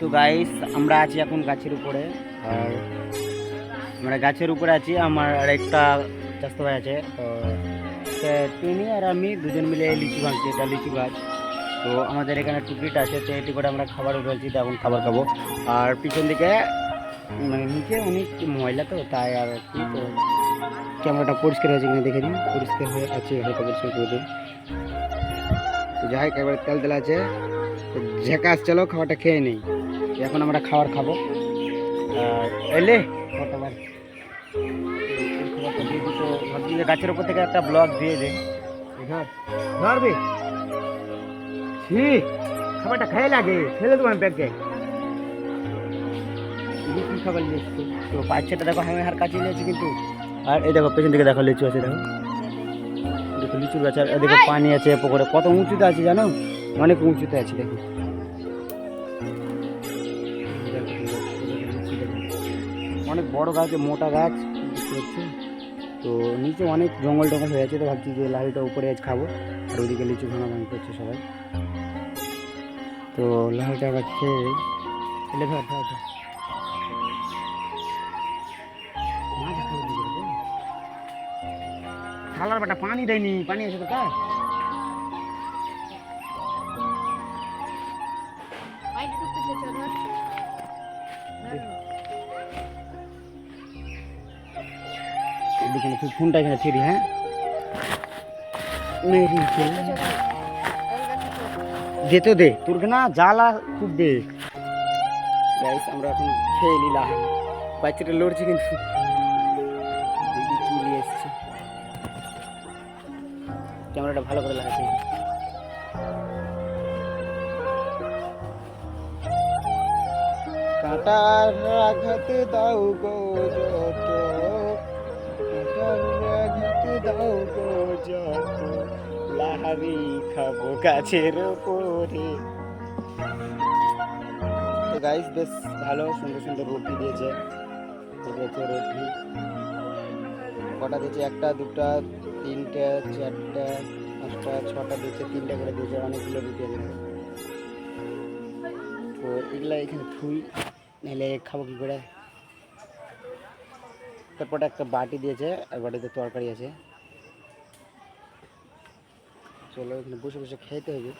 তো গাইস আমরা আছি এখন গাছের উপরে, আর আমরা গাছের উপরে আছি। আমার আর একটা চাস্তো ভাই আছে, তো তিনি আর আমি দুজন মিলে লিচু ভাঙছি। এটা লিচু গাছ। তো আমাদের এখানে টুকরিটা আছে, তো এটি করে আমরা খাবার উঠেছি, তো এখন খাবার খাবো। আর পিছন দিকে মানে নিচে অনেক ময়লা, তো তাই আর কি, তো ক্যামেরাটা পরিষ্কার হয়েছে কিনা দেখে নিন। পরিষ্কার হয়ে আছে, হয়তো পরিষ্কার করে দিন। তো যাই হোক, একেবারে তেল তেল আছে। তো ঝেকাস, চলো খাবারটা খেয়ে নেই। এখন আমরা খাবার খাবো। আর এলে কতবার খাবারটা দিয়ে দিত, ভাবছি যে গাছের উপর থেকে একটা ব্লগ দিয়ে দে। ধরবে খাবারটা খেয়ে লাগে, ফেলে দেবো আমি ব্যাগে। কি খাবার নিয়ে এসছো? তো বাচ্চাটা দেখো আমি আর কাছে নিয়েছি কিন্তু। আর এই দেখো পেছন দিকে দেখো লিচু আছে, দেখো দেখো লিচু গাছ। আর দেখো পানি আছে পুকুরে, কত উঁচুতে আছে জানো, অনেক উঁচুতে আছে। দেখো অনেক বড় গাছ, মোটা গাছ দেখতে পাচ্ছি। তো নিচে অনেক জঙ্গল টঙ্গল হয়ে আছে, তো ভাবছি যে লাহিটা উপরে আজ খাবো। আর ওইদিকে লিচু ভাঙা ভাঙি করছে সবাই। তো লাহিটা আবার খেয়ে এলে ধর ধর ধর থালার বাটা পানি দেয়নি, পানি আছে তো কার? ফোনটা এখানে ছিড়ি, হ্যাঁ দে তো দে, তোর না জ্বালা খুব দে। গাইস আমরা এখন খেয়ে নিলাম। বাচ্চাটা লড়ছে কিন্তু, দেখি কি নিয়ে এসছে। ক্যামেরাটা ভালো করে লাগাতে। কাঁটার আঘাত দাও গো যত, কাঁটার আঘাত দাও গো যত, লাহারি খাবো গাছের ওপরে। তো গাইস বেশ ভালো সুন্দর সুন্দর রুটি দিয়েছে। রুটি কটা দিয়েছে? একটা, দুটা, তিনটা, চারটা, পাঁচটা, ছটা দিয়েছে। তিনটা করে দিয়েছে, অনেকগুলো রুটি আছে। তো এগুলা এখানে থুই, নাহলে খাবো কি করে। তারপরে একটা বাটি দিয়েছে, আর বাটিতে তরকারি আছে। চলো এখানে বসে বসে খেতে হবে।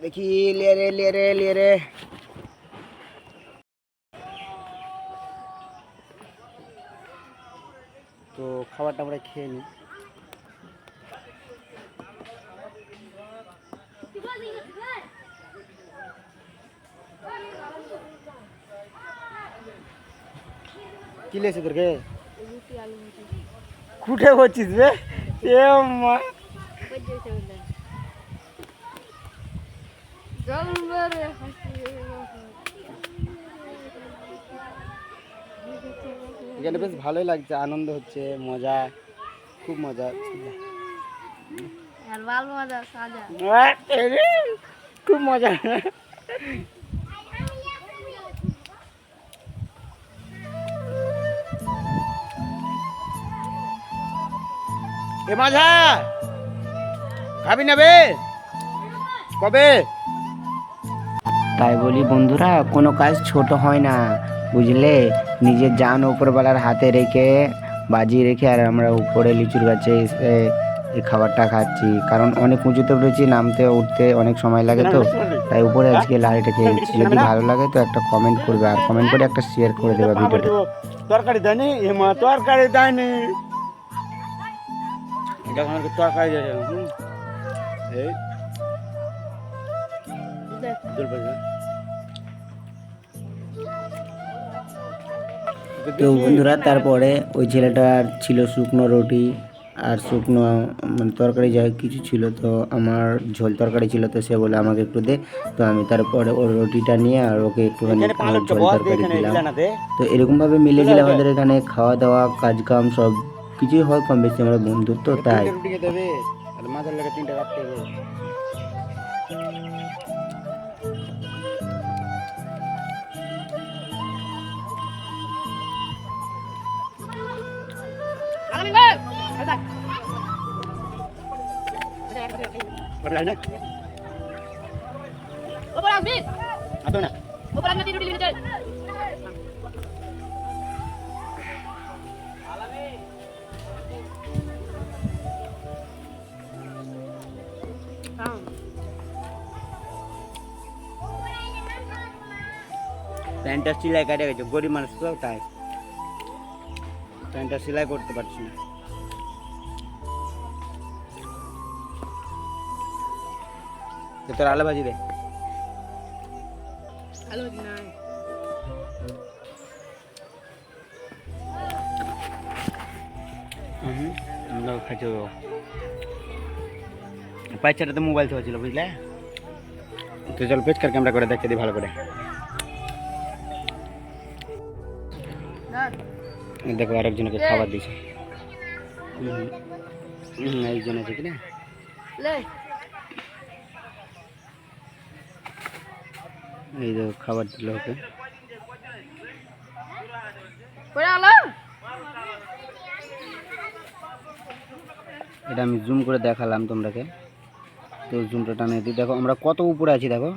দেখি লিয়ে রে লিয়ে রে লিয়ে রে। তো খাবারটা আমরা খেয়ে নিই। কি লেছে তোরকে? কুঠে বলছিস রে? এ মা এখানে বেশ ভালোই লাগছে, আনন্দ হচ্ছে, মজা, খুব মজা, খুব মজা। এ মাঝা খাবি না বে কবে? তাই বলি বন্ধুরা, কোনো কাজ ছোট হয় না, বুঝলে। নিজের জান উপরওয়ালার হাতে রেখে, বাজি রেখে, আর আমরা উপরে লিচুর গাছে এই খাবারটা খাচ্ছি। কারণ অনেক উঁচুতে উঠেছি, নামতে উঠতে অনেক সময় লাগে, তো তাই উপরে আজকে লাড়িটা খেয়েছি। যদি ভালো লাগে তো একটা কমেন্ট করবে, আর কমেন্ট করে একটা শেয়ার করে দেবে ভিডিওটা। তরকারি দেয়নি এমা, তরকারি দেয়নি, তরকারি এই তো বন্ধুরা, তারপরে ওই ছেলেটার ছিল শুকনো রুটি আর শুকনো মানে তরকারি, যাই কিছু ছিল। তো আমার ঝোল তরকারি ছিল, তো সে বলে আমাকে একটু দে। তো আমি তারপরে ওর রুটিটা নিয়ে আর ওকে একটুখানি ঝোল তরকারি দিলাম। তো এরকমভাবে মিলে গেলে আমাদের এখানে খাওয়া দাওয়া কাজ কাম সব কিছুই হয় কম বেশি, আমরা বন্ধুত্ব তাই। Atau nak? প্যান্টটা সেলাই কাটে গেছে, গরিব মানুষ তো তাই প্যান্টটা সেলাই করতে পারছি না। তোর আলু ভাজি দে। খাচ্ছি বাচ্চাটা তো মোবাইল ধরেছিল বুঝলে, তো চল পেচকার ক্যামেরা করে দেখতে দিই ভালো করে। দেখো আরেকজনকে খাবার দিছে, একজন আছে কিনা এই দেখো খাবার দিল ওকে। এটা আমি জুম করে দেখালাম তোমরাকে, তো জুমটা টানে দিই। দেখো আমরা কত উপরে আছি, দেখো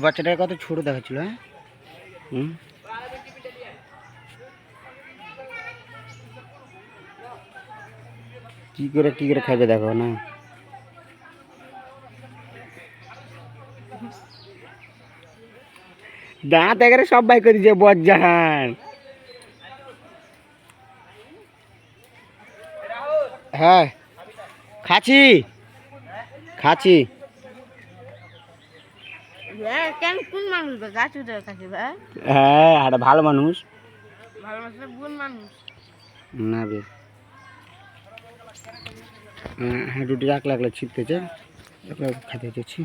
বাচ্চাটা কত ছোট দেখাচ্ছিল। হ্যাঁ কি করে খাবে দেখো না। দাঁত একেবারে সব বাই করে দিয়েছে বজ্জাহান। হ্যাঁ খাচ্ছি হ্যাঁ একটা ভালো মানুষ না বে। হ্যাঁ রুটি রাখলে ছিপতেছে, খাতে যাচ্ছি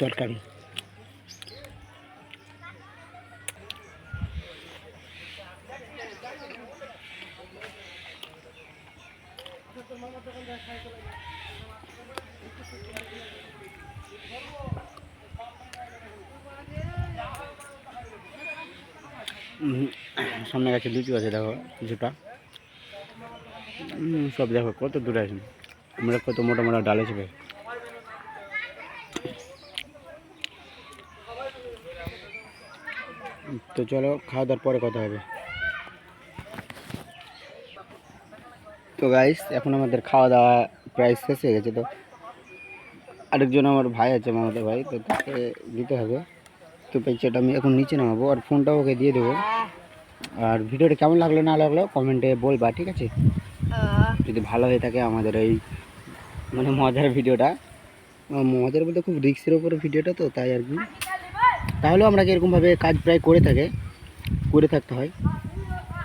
তরকারি। সামনে গাছে লিচু আছে দেখো কিছুটা, সব দেখো কত দূরে আছে, আমরা কত মোটা মোটা ডালে ছিল। তো চলো খাওয়া দাওয়ার পরে কথা হবে। তো গাইস এখন আমাদের খাওয়া দাওয়া প্রায় শেষ হয়ে গেছে, তো আরেকজন আমার ভাই আছে মামাদের ভাই, তো তাকে দিতে হবে। তো পেছাটা আমি এখন নিচে নামাবো আর ফোনটাও ওকে দিয়ে দেবো। আর ভিডিওটা কেমন লাগলো না লাগলো কমেন্টে বলবা, ঠিক আছে? যদি ভালো হয়ে থাকে আমাদের এই মানে মজার ভিডিওটা, মজার বলতে খুব রিস্কের ওপরে ভিডিওটা, তো তাই আর কি। তাহলেও আমরা এরকমভাবে কাজ প্রায় করে থাকতে হয়।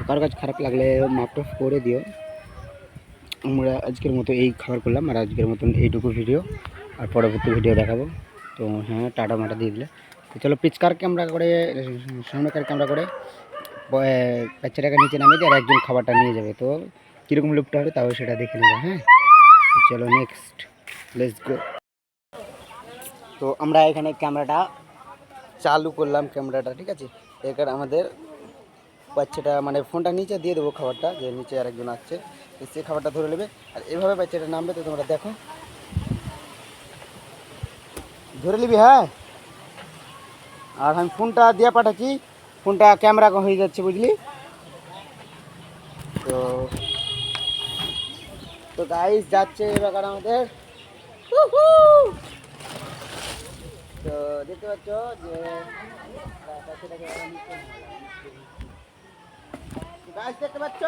কারো কাজ খারাপ লাগলে মাপটফ করে দিও। আমরা আজকের মতো এই খাবার করলাম, আর আজকের মতন এইটুকু ভিডিও, আর পরবর্তী ভিডিও দেখাবো। তো হ্যাঁ টাটা মাটা দিয়ে দিলে। তো চলো পিচকার ক্যামেরা করে সামনেকার ক্যামেরা করে বাচ্চাটাকে নিচে নামিয়ে দিয়ে আর একজন খাবারটা নিয়ে যাবে। তো কীরকম লুকটা হবে তাও সেটা দেখে নেবো। হ্যাঁ চলো নেক্সট লেটস গো। তো আমরা এখানে ক্যামেরাটা চালু করলাম, ক্যামেরাটা ঠিক আছে। এখানে আমাদের বাচ্চাটা মানে ফোনটা নিচে দিয়ে দেবো খাবারটা, যে নিচে আরেকজন আসছে সে খাবারটা ধরে নেবে, আর এভাবে বাচ্চাটা নামবে। তো তোমরা দেখো ধরে নিবি। হ্যাঁ আর আমি ফোনটা দিয়ে পাঠাচ্ছি, ফোনটা ক্যামেরা হয়ে যাচ্ছে বুঝলি। তো গাইস যাচ্ছে এবার আমাদের। তো দেখতে পাচ্ছ যে গাইস দেখতে পাচ্ছ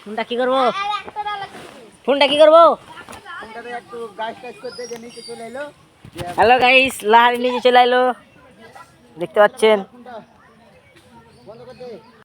ফোনটা কি করবো, ফোনটা কি করবো? ফোনটাতে একটু গাছ টাছ করতে যে নিচে চলে এলো। হ্যালো গাইস, লাহারি নিচে চলে এলো, দেখতে পাচ্ছেন। বন্ধ করতে